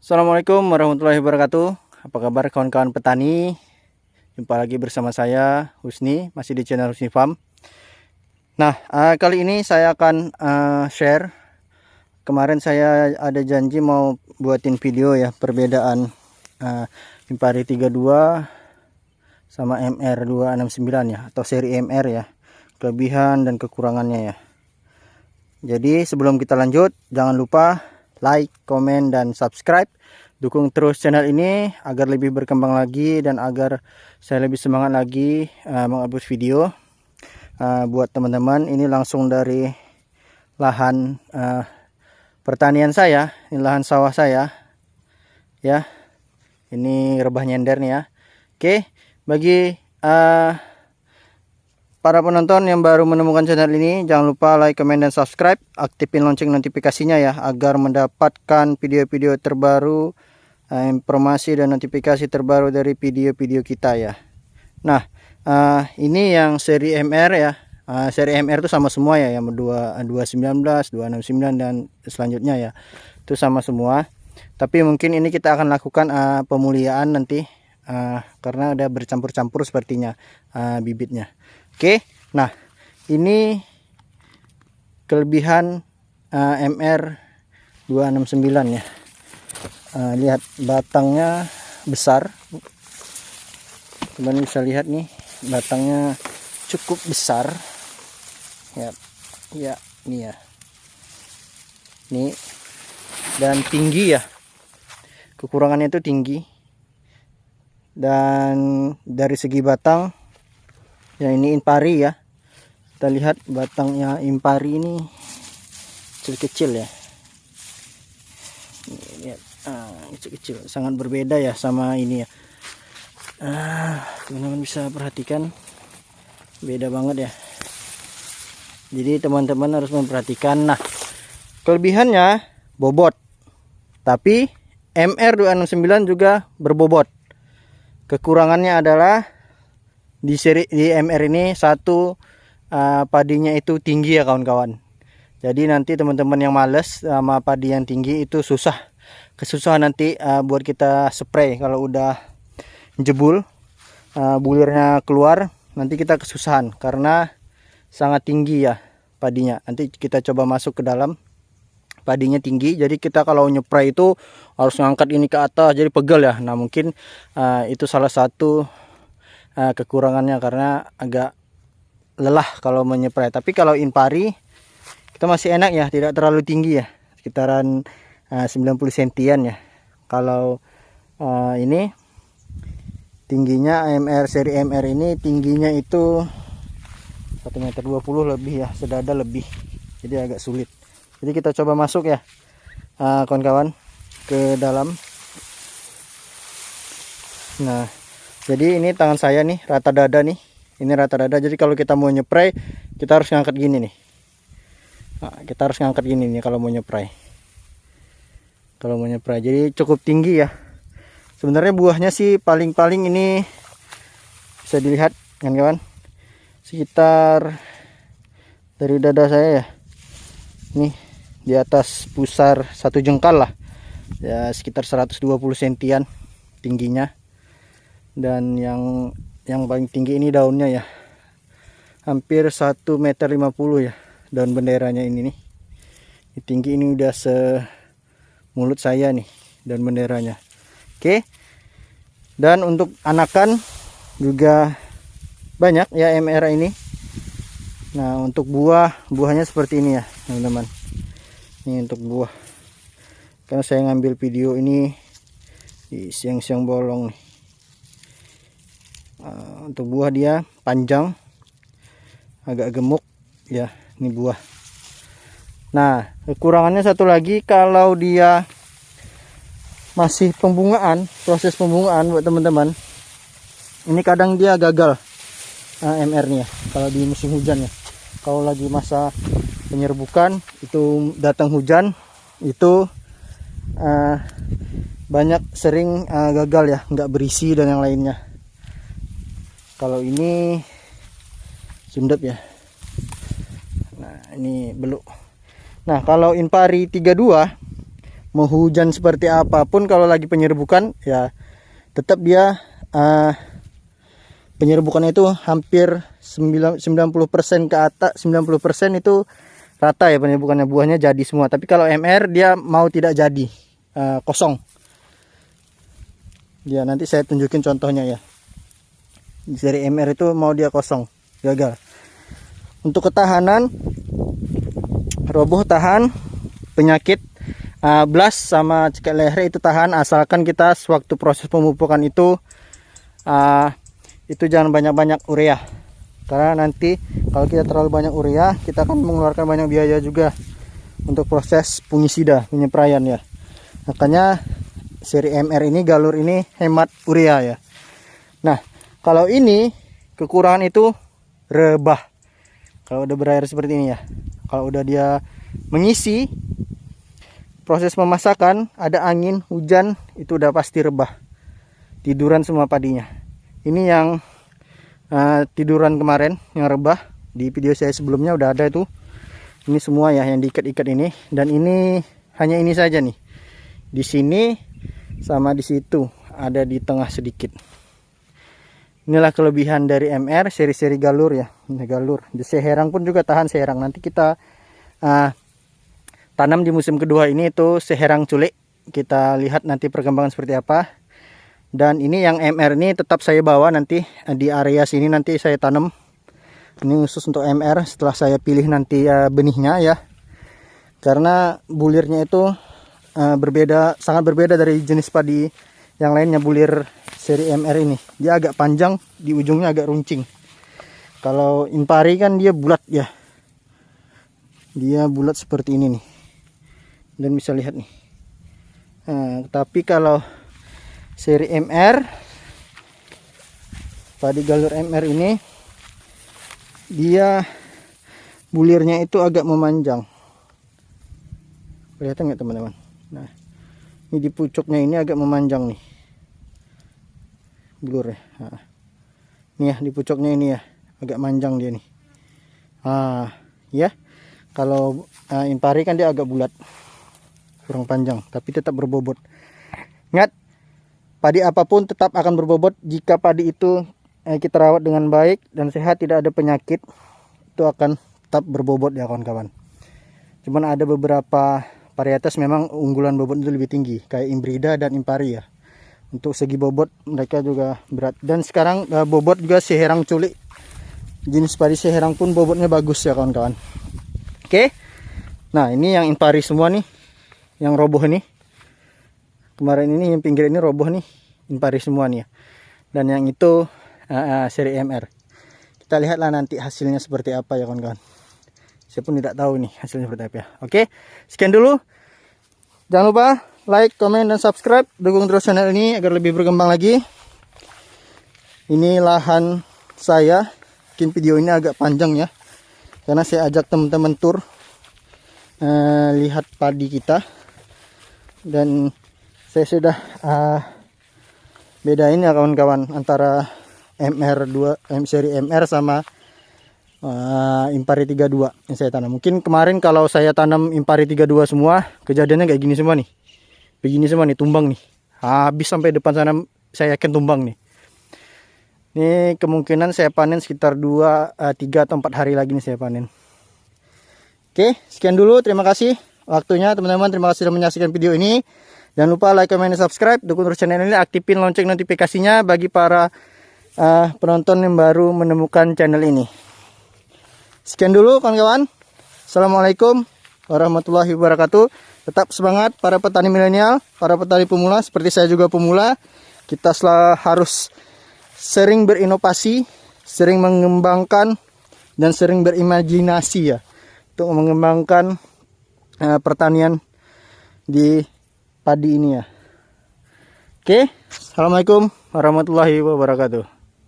Assalamualaikum warahmatullahi wabarakatuh. Apa kabar kawan-kawan petani? Jumpa lagi bersama saya Husni, masih di channel Husni Farm. Nah, kali ini saya akan share. Kemarin saya ada janji mau buatin video ya, perbedaan Impari 32 sama MR269 ya, atau seri MR ya, kelebihan dan kekurangannya ya. Jadi sebelum kita lanjut, jangan lupa like, komen, dan subscribe. Dukung terus channel ini agar lebih berkembang lagi dan agar saya lebih semangat lagi mengupload video. Buat teman-teman, ini langsung dari lahan pertanian saya, ini lahan sawah saya ya. Ini rebah nyender nih ya. Oke, bagi para penonton yang baru menemukan channel ini, jangan lupa like, comment, dan subscribe. Aktifin lonceng notifikasinya ya, agar mendapatkan video-video terbaru, informasi dan notifikasi terbaru dari video-video kita ya. Nah, ini yang seri MR ya. Seri MR itu sama semua ya, yang 219, 269 dan selanjutnya ya. Itu sama semua. Tapi mungkin ini kita akan lakukan pemuliaan nanti karena ada bercampur-campur sepertinya bibitnya. Oke, nah ini kelebihan MR 269 ya. Lihat batangnya besar, teman bisa lihat nih, batangnya cukup besar ya, ya nih ya, nih, dan tinggi ya. Kekurangannya itu tinggi, dan dari segi batang ya, ini Impari ya. Kita lihat batangnya Impari ini kecil-kecil ya. Ini lihat, kecil-kecil, sangat berbeda ya sama ini ya. Teman-teman bisa perhatikan, beda banget ya. Jadi teman-teman harus memperhatikan. Nah, kelebihannya bobot, tapi MR269 juga berbobot. Kekurangannya adalah di MR ini satu, padinya itu tinggi ya kawan-kawan. Jadi nanti teman-teman yang males sama padi yang tinggi itu kesusahan nanti buat kita spray. Kalau udah jebul, bulirnya keluar, nanti kita kesusahan karena sangat tinggi ya padinya. Nanti kita coba masuk ke dalam, padinya tinggi, jadi kita kalau nyepray itu harus ngangkat ini ke atas, jadi pegel ya. Nah mungkin itu salah satu kekurangannya, karena agak lelah kalau menyepray. Tapi kalau Impari kita masih enak ya, tidak terlalu tinggi ya, sekitaran 90 sentian ya. Kalau ini tingginya seri MR ini tingginya itu 1,20 meter lebih ya, sedada lebih, jadi agak sulit. Jadi kita coba masuk ya kawan-kawan ke dalam. Nah, jadi ini tangan saya nih rata dada nih, ini rata dada. Jadi kalau kita mau nyepray kita harus ngangkat gini nih. Nah, kita harus ngangkat gini nih kalau mau nyepray. Jadi cukup tinggi ya. Sebenarnya buahnya sih paling-paling ini bisa dilihat kan kawan, sekitar dari dada saya ya, nih di atas pusar satu jengkal lah ya, sekitar 120 sentian tingginya. Dan yang paling tinggi ini daunnya ya, hampir 1,50 meter ya daun benderanya ini nih. Ini tinggi, ini udah semulut saya nih daun benderanya. Oke, dan untuk anakan juga banyak ya MR ini. Nah, untuk buahnya seperti ini ya teman-teman. Ini untuk buah, karena saya ngambil video ini di siang-siang bolong nih. Untuk buah dia panjang, agak gemuk ya, ini buah. Nah, kekurangannya satu lagi, kalau dia masih pembungaan, proses pembungaan buat teman-teman, ini kadang dia gagal MR nya kalau di musim hujan ya. Kalau lagi masa penyerbukan itu datang hujan, itu banyak sering gagal ya, nggak berisi dan yang lainnya. Kalau ini sundep ya. Nah, ini beluk. Nah, kalau Impari 32 mau hujan seperti apapun, kalau lagi penyerbukan ya tetap dia penyerbukan itu hampir 90% ke atas, 90% itu rata ya penyerbukannya, buahnya jadi semua. Tapi kalau MR dia mau tidak jadi, kosong. Ya nanti saya tunjukin contohnya ya. Dari MR itu mau dia kosong, gagal. Untuk ketahanan, roboh tahan, penyakit blast sama cekek leher itu tahan, asalkan kita sewaktu proses pemupukan itu jangan banyak-banyak urea. Karena nanti kalau kita terlalu banyak urea, kita akan mengeluarkan banyak biaya juga untuk proses fungisida, penyepraian ya. Makanya seri MR ini, galur ini hemat urea ya. Nah, kalau ini kekurangan itu rebah. Kalau udah berair seperti ini ya. Kalau udah dia mengisi proses pemasakan, ada angin, hujan, itu udah pasti rebah. Tiduran semua padinya. Ini yang tiduran kemarin yang rebah, di video saya sebelumnya udah ada itu. Ini semua ya yang diikat-ikat ini, dan ini hanya ini saja nih. Di sini sama di situ, ada di tengah sedikit. Inilah kelebihan dari MR seri-seri galur ya. Ini galur. Di seherang pun juga tahan seherang. Nanti kita tanam di musim kedua ini itu seherang culik. Kita lihat nanti perkembangan seperti apa. Dan ini yang MR ini tetap saya bawa nanti di area sini, nanti saya tanam. Ini khusus untuk MR setelah saya pilih nanti benihnya ya. Karena bulirnya itu berbeda, sangat berbeda dari jenis padi yang lainnya. Bulir seri MR ini dia agak panjang, di ujungnya agak runcing. Kalau Impari kan dia bulat ya. Dia bulat seperti ini nih. Dan bisa lihat nih. Tapi kalau seri MR, padi galur MR ini, dia bulirnya itu agak memanjang. Kelihatan nggak teman-teman? Nah, ini di pucuknya ini agak memanjang nih bulurnya. Nah, ini ya di pucuknya ini ya agak manjang dia nih. Ya, kalau Impari kan dia agak bulat, kurang panjang, tapi tetap berbobot. Ingat, padi apapun tetap akan berbobot jika padi itu kita rawat dengan baik dan sehat, tidak ada penyakit, itu akan tetap berbobot ya kawan-kawan. Cuman ada beberapa varietas memang unggulan bobot itu lebih tinggi, kayak Imbrida dan Impari ya. Untuk segi bobot mereka juga berat. Dan sekarang bobot juga seherang culik, jenis padi seherang pun bobotnya bagus ya kawan-kawan. Oke. Nah, ini yang Impari semua nih, yang roboh ini. Kemarin ini yang pinggir ini roboh nih, Impari semua nih ya. Dan yang itu seri MR. Kita lihatlah nanti hasilnya seperti apa ya kawan-kawan. Saya pun tidak tahu nih hasilnya seperti apa ya. Oke, sekian dulu. Jangan lupa like, komen, dan subscribe. Dukung terus channel ini agar lebih berkembang lagi. Ini lahan saya. Mungkin video ini agak panjang ya, karena saya ajak teman-teman tur lihat padi kita. Dan saya sudah bedain ya kawan-kawan antara seri MR sama Impari 32 yang saya tanam. Mungkin kemarin kalau saya tanam Impari 32 semua, kejadiannya kayak gini semua nih. Begini semua nih, tumbang nih. Habis sampai depan sana saya yakin tumbang nih. Ini kemungkinan saya panen sekitar 3 atau 4 hari lagi nih saya panen. Oke, sekian dulu. Terima kasih waktunya teman-teman. Terima kasih sudah menyaksikan video ini. Jangan lupa like, comment, dan subscribe. Dukung terus channel ini. Aktifin lonceng notifikasinya bagi para penonton yang baru menemukan channel ini. Sekian dulu kawan-kawan. Assalamualaikum warahmatullahi wabarakatuh. Tetap semangat para petani milenial, para petani pemula. Seperti saya juga pemula. Kita harus sering berinovasi, sering mengembangkan, dan sering berimajinasi ya, untuk mengembangkan pertanian di padi ini ya. Oke, assalamualaikum warahmatullahi wabarakatuh.